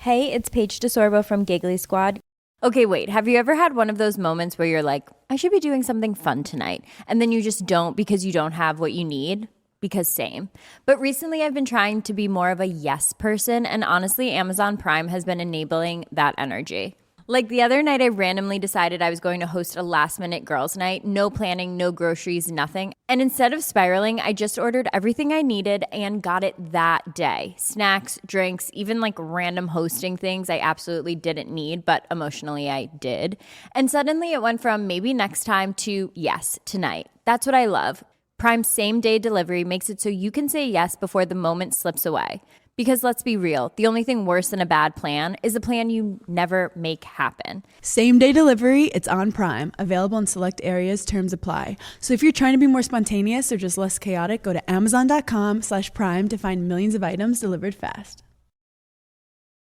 Hey, it's Paige DeSorbo from Giggly Squad. Okay, wait, have you ever had one of those moments where you're like, I should be doing something fun tonight, and then you just don't because you don't have what you need? Because same. But recently I've been trying to be more of a yes person, and honestly, Amazon Prime has been enabling that energy. Like the other night, I randomly decided I was going to host a last-minute girls' night. No planning, no groceries, nothing. And instead of spiraling, I just ordered everything I needed and got it that day. Snacks, drinks, even like random hosting things I absolutely didn't need, but emotionally I did. And suddenly it went from maybe next time to yes, tonight. That's what I love. Prime's same-day delivery makes it so you can say yes before the moment slips away. Because let's be real, the only thing worse than a bad plan is a plan you never make happen. Same-day delivery, it's on Prime. Available in select areas, terms apply. So if you're trying to be more spontaneous or just less chaotic, go to amazon.com/prime to find millions of items delivered fast.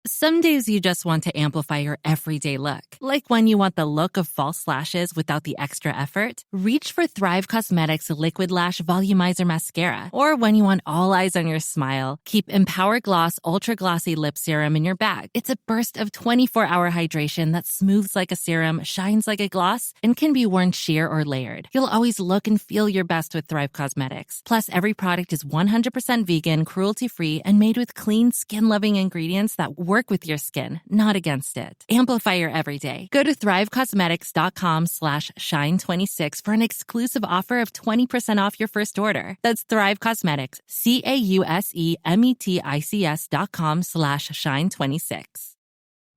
Some days you just want to amplify your everyday look. Like when you want the look of false lashes without the extra effort. Reach for Thrive Cosmetics Liquid Lash Volumizer Mascara. Or when you want all eyes on your smile, keep Empower Gloss Ultra Glossy Lip Serum in your bag. It's a burst of 24-hour hydration that smooths like a serum, shines like a gloss, and can be worn sheer or layered. You'll always look and feel your best with Thrive Cosmetics. Plus, every product is 100% vegan, cruelty-free, and made with clean, skin-loving ingredients that work with your skin, not against it. Amplify your everyday. Go to thrivecosmetics.com/shine26 for an exclusive offer of 20% off your first order. That's Thrive Cosmetics, CAUSEMETICS.com/shine26.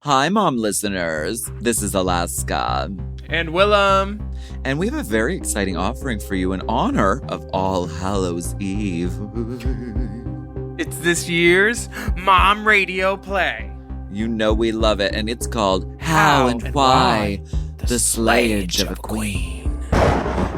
Hi, Mom listeners. This is Alaska. And Willam. And we have a very exciting offering for you in honor of All Hallows Eve. It's this year's Mom Radio Play. You know we love it, and it's called How and Why, the Slayage of a Queen.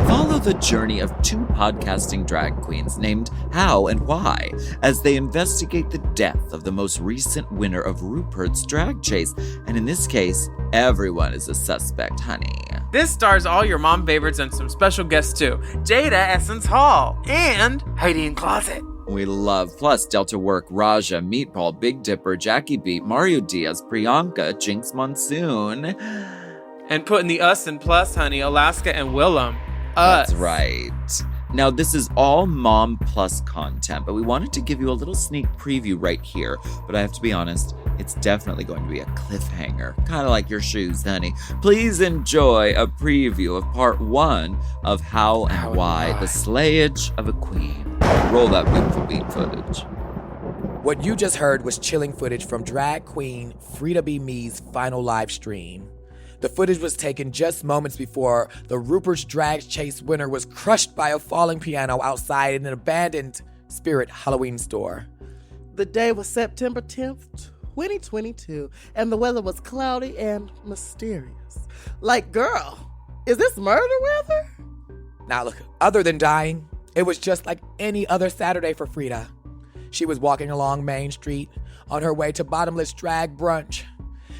Follow the journey of two podcasting drag queens named How and Why as they investigate the death of the most recent winner of Rupert's drag chase. And in this case, everyone is a suspect, honey. This stars all your mom favorites and some special guests too. Jaida Essence Hall and Heidi in Closet. We love. Plus, Delta Work, Raja, Meatball, Big Dipper, Jackie Beat, Mario Diaz, Priyanka, Jinkx Monsoon. And putting the us in plus, honey, Alaska and Willam. Us. That's right. Now, this is all Mom Plus content, but we wanted to give you a little sneak preview right here. But I have to be honest, it's definitely going to be a cliffhanger. Kind of like your shoes, honey. Please enjoy a preview of part 1 of How and Why, the Slayage of a Queen. Roll that beautiful beat footage. What you just heard was chilling footage from drag queen Frida B. Me's final live stream. The footage was taken just moments before the Rupert's drag chase winner was crushed by a falling piano outside in an abandoned Spirit Halloween store. The day was September 10th, 2022, and the weather was cloudy and mysterious. Like, girl, is this murder weather? Now look, other than dying, it was just like any other Saturday for Frida. She was walking along Main Street on her way to bottomless drag brunch.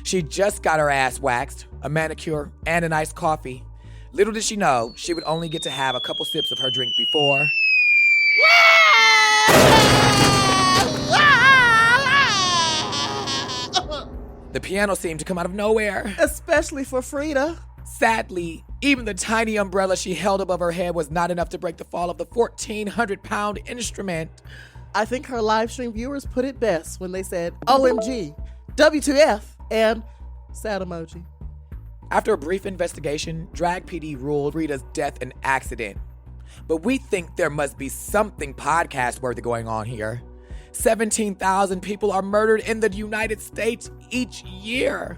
She just got her ass waxed, a manicure, and an iced coffee. Little did she know, she would only get to have a couple sips of her drink before... The piano seemed to come out of nowhere. Especially for Frida. Sadly, even the tiny umbrella she held above her head was not enough to break the fall of the 1,400-pound instrument. I think her live stream viewers put it best when they said, OMG, WTF, and sad emoji. After a brief investigation, Drag PD ruled Frida's death an accident. But we think there must be something podcast-worthy going on here. 17,000 people are murdered in the United States each year.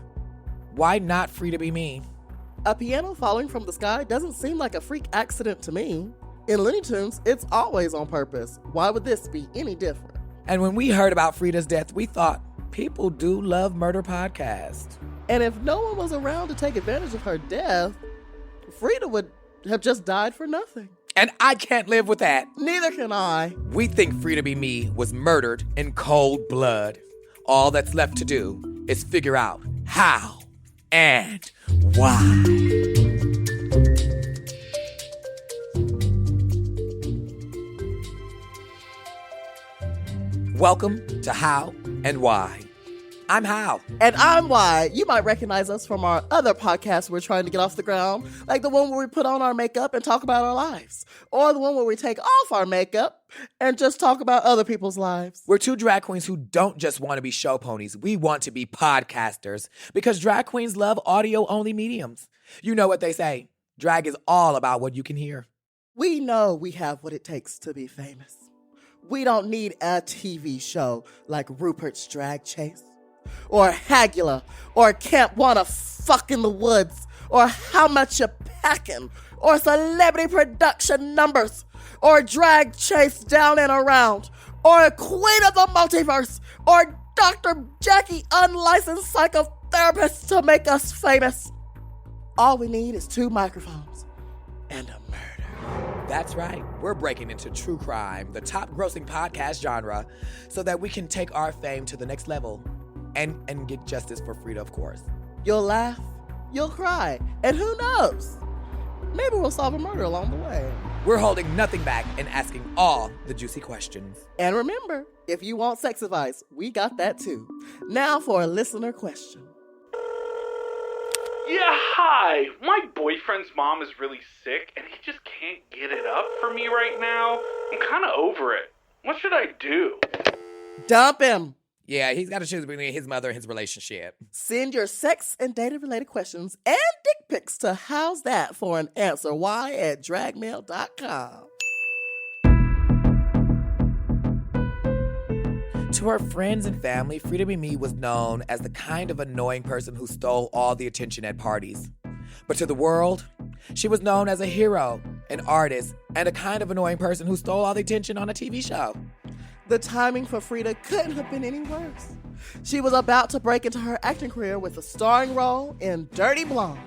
Why not Frida B. Me? A piano falling from the sky doesn't seem like a freak accident to me. In Looney Tunes, it's always on purpose. Why would this be any different? And when we heard about Frida's death, we thought, people do love murder podcasts. And if no one was around to take advantage of her death, Frida would have just died for nothing. And I can't live with that. Neither can I. We think Frida B. Me was murdered in cold blood. All that's left to do is figure out how and why. Welcome to How and Why. I'm Hal. And I'm Why. You might recognize us from our other podcasts we're trying to get off the ground, like the one where we put on our makeup and talk about our lives, or the one where we take off our makeup and just talk about other people's lives. We're two drag queens who don't just want to be show ponies. We want to be podcasters because drag queens love audio-only mediums. You know what they say. Drag is all about what you can hear. We know we have what it takes to be famous. We don't need a TV show like Rupert's Drag Chase, or Hagula, or Camp Wanna Fuck in the Woods, or How Much You Packin', or Celebrity Production Numbers, or Drag Chase Down and Around, or Queen of the Multiverse, or Dr. Jackie Unlicensed Psychotherapist to make us famous. All we need is 2 microphones and a murder. That's right. We're breaking into true crime, the top grossing podcast genre, so that we can take our fame to the next level and get justice for Frida, of course. You'll laugh, you'll cry, and who knows? Maybe we'll solve a murder along the way. We're holding nothing back and asking all the juicy questions. And remember, if you want sex advice, we got that too. Now for a listener question. Yeah, hi. My boyfriend's mom is really sick, and he just can't get it up for me right now. I'm kind of over it. What should I do? Dump him. Yeah, he's got to choose between his mother and his relationship. Send your sex and dating-related questions and dick pics to How's That for an answer. Why at dragmail.com. To her friends and family, Frida Be Me was known as the kind of annoying person who stole all the attention at parties. But to the world, she was known as a hero, an artist, and a kind of annoying person who stole all the attention on a TV show. The timing for Frida couldn't have been any worse. She was about to break into her acting career with a starring role in Dirty Blonde.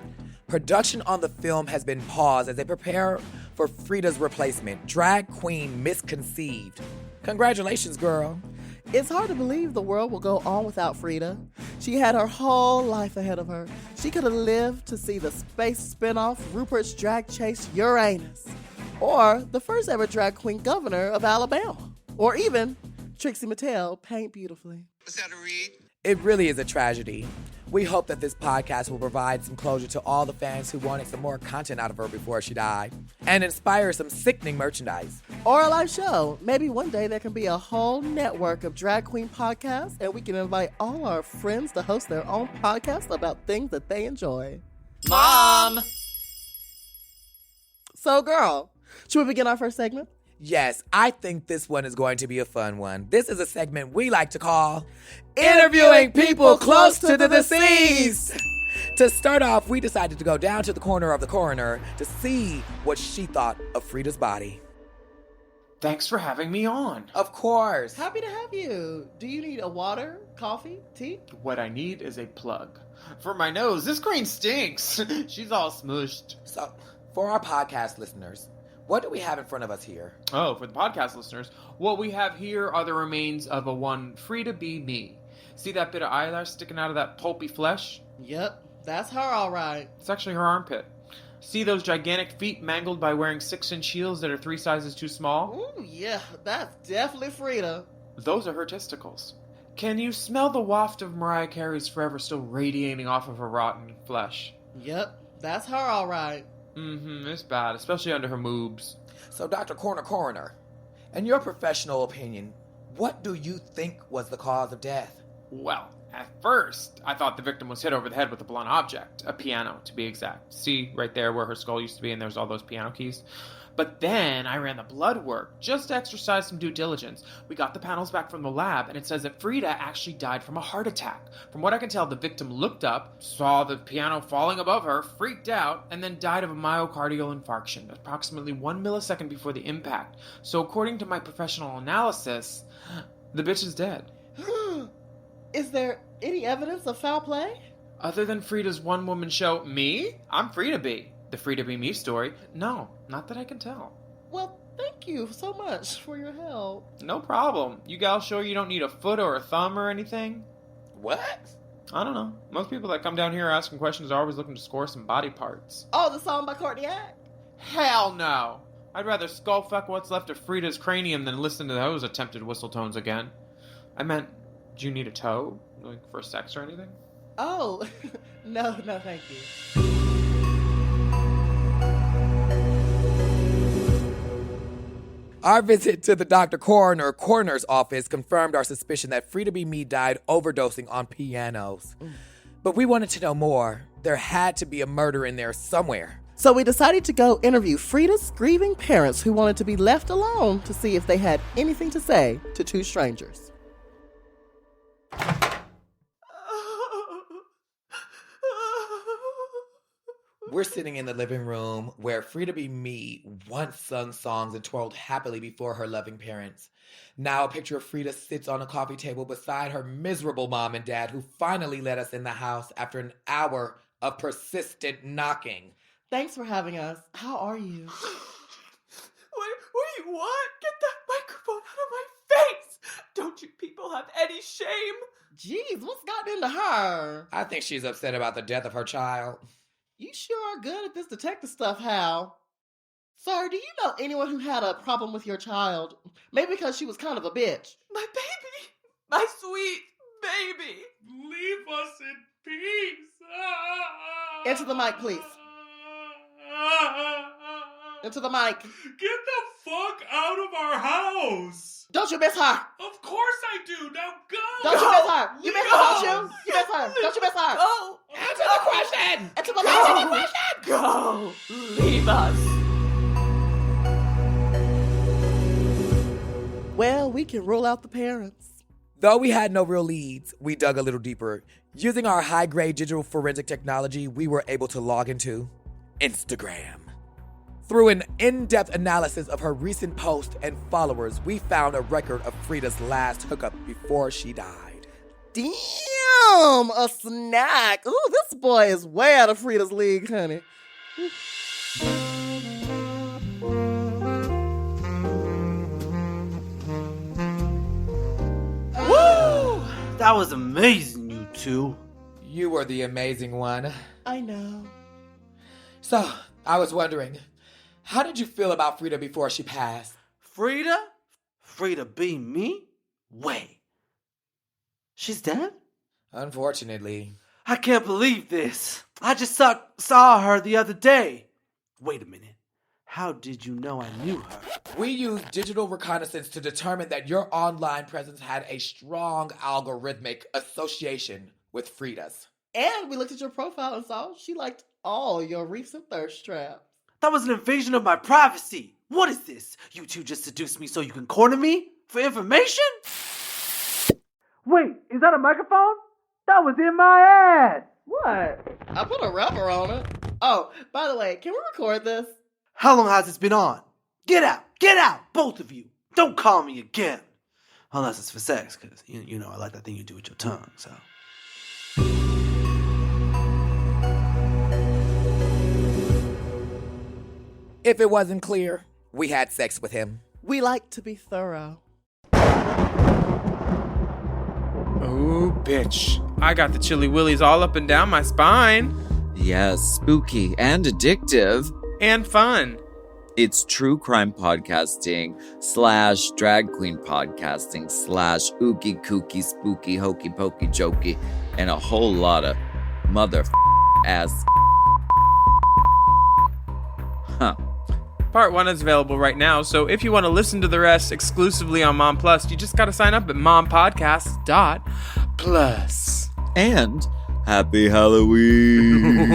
Production on the film has been paused as they prepare for Frida's replacement, drag queen Misconceived. Congratulations, girl. It's hard to believe the world will go on without Frida. She had her whole life ahead of her. She could have lived to see the space spinoff Rupert's Drag Chase Uranus, or the first ever drag queen governor of Alabama, or even Trixie Mattel Paint Beautifully. Was that a read? It really is a tragedy. We hope that this podcast will provide some closure to all the fans who wanted some more content out of her before she died, and inspire some sickening merchandise. Or a live show. Maybe one day there can be a whole network of drag queen podcasts, and we can invite all our friends to host their own podcast about things that they enjoy. Mom! So, girl, should we begin our first segment? Yes, I think this one is going to be a fun one. This is a segment we like to call Interviewing People Close to the Deceased. To start off, we decided to go down to the corner of the coroner to see what she thought of Frida's body. Thanks for having me on. Of course. Happy to have you. Do you need a water, coffee, tea? What I need is a plug. For my nose, this queen stinks. She's all smushed. So, for our podcast listeners, what do we have in front of us here? Oh, for the podcast listeners, what we have here are the remains of a one Frida Be Me. See that bit of eyelash sticking out of that pulpy flesh? Yep, that's her all right. It's actually her armpit. See those gigantic feet mangled by wearing 6-inch heels that are 3 sizes too small? Ooh, yeah, that's definitely Frida. Those are her testicles. Can you smell the waft of Mariah Carey's Forever still radiating off of her rotten flesh? Yep, that's her all right. It's bad, especially under her moobs. So, Dr. Coroner, in your professional opinion, what do you think was the cause of death? Well, at first, I thought the victim was hit over the head with a blunt object, a piano to be exact. See, right there where her skull used to be and there's all those piano keys? But then I ran the blood work, just to exercise some due diligence. We got the panels back from the lab, and it says that Frida actually died from a heart attack. From what I can tell, the victim looked up, saw the piano falling above her, freaked out, and then died of a myocardial infarction, approximately 1 millisecond before the impact. So according to my professional analysis, the bitch is dead. Is there any evidence of foul play? Other than Frida's one-woman show, Me? I'm Frida Be. The Frida Be Me story? No, not that I can tell. Well, thank you so much for your help. No problem. You gals sure you don't need a foot or a thumb or anything? What? I don't know. Most people that come down here asking questions are always looking to score some body parts. Oh, the song by Courtney Act? Hell no! I'd rather skull fuck what's left of Frida's cranium than listen to those attempted whistle tones again. I meant, Do you need a tow? Like, for sex or anything? Oh, no, thank you. Our visit to the coroner's office confirmed our suspicion that Frida B. Mead died overdosing on pianos. But we wanted to know more. There had to be a murder in there somewhere. So we decided to go interview Frida's grieving parents who wanted to be left alone to see if they had anything to say to two strangers. We're sitting in the living room where Frida B. Mead once sung songs and twirled happily before her loving parents. Now a picture of Frida sits on a coffee table beside her miserable mom and dad, who finally let us in the house after an hour of persistent knocking. Thanks for having us. How are you? What do you want? Get that microphone out of my face! Don't you people have any shame? Jeez, what's gotten into her? I think she's upset about the death of her child. You sure are good at this detective stuff, Hal. Sir, do you know anyone who had a problem with your child? Maybe because she was kind of a bitch. My baby! My sweet baby! Leave us in peace. Into the mic, please. Into the mic. Get the fuck out of our house. Don't you miss her? Of course I do. Now go. Don't you miss her? You miss her, don't you? You miss her. Don't you miss her? Go! Answer the question! Answer the question! Go! Leave us! Well, we can rule out the parents. Though we had no real leads, we dug a little deeper. Using our high-grade digital forensic technology, we were able to log into Instagram. Through an in-depth analysis of her recent posts and followers, we found a record of Frida's last hookup before she died. Damn, a snack. Ooh, this boy is way out of Frida's league, honey. Woo! That was amazing, you two. You were the amazing one. I know. So, I was wondering, how did you feel about Frida before she passed? Frida? Frida B. Me? Wait. She's dead? Unfortunately. I can't believe this. I just saw her the other day. Wait a minute. How did you know I knew her? We used digital reconnaissance to determine that your online presence had a strong algorithmic association with Frida's. And we looked at your profile and saw she liked all your recent thirst traps. That was an invasion of my privacy. What is this? You two just seduced me so you can corner me? For information? Wait, is that a microphone? That was in my ass! What? I put a rubber on it. Oh, by the way, can we record this? How long has this been on? Get out, both of you. Don't call me again. Unless it's for sex, because, you know, I like that thing you do with your tongue, so. If it wasn't clear, we had sex with him. We like to be thorough. Oh, bitch. I got the chilly willies all up and down my spine. Yes, spooky and addictive. And fun. It's true crime podcasting / drag queen podcasting / ookie kooky spooky hokey pokey jokey and a whole lot of mother ass. Huh. Part 1 is available right now, so if you want to listen to the rest exclusively on Mom Plus, you just got to sign up at mompodcast.plus. And happy Halloween.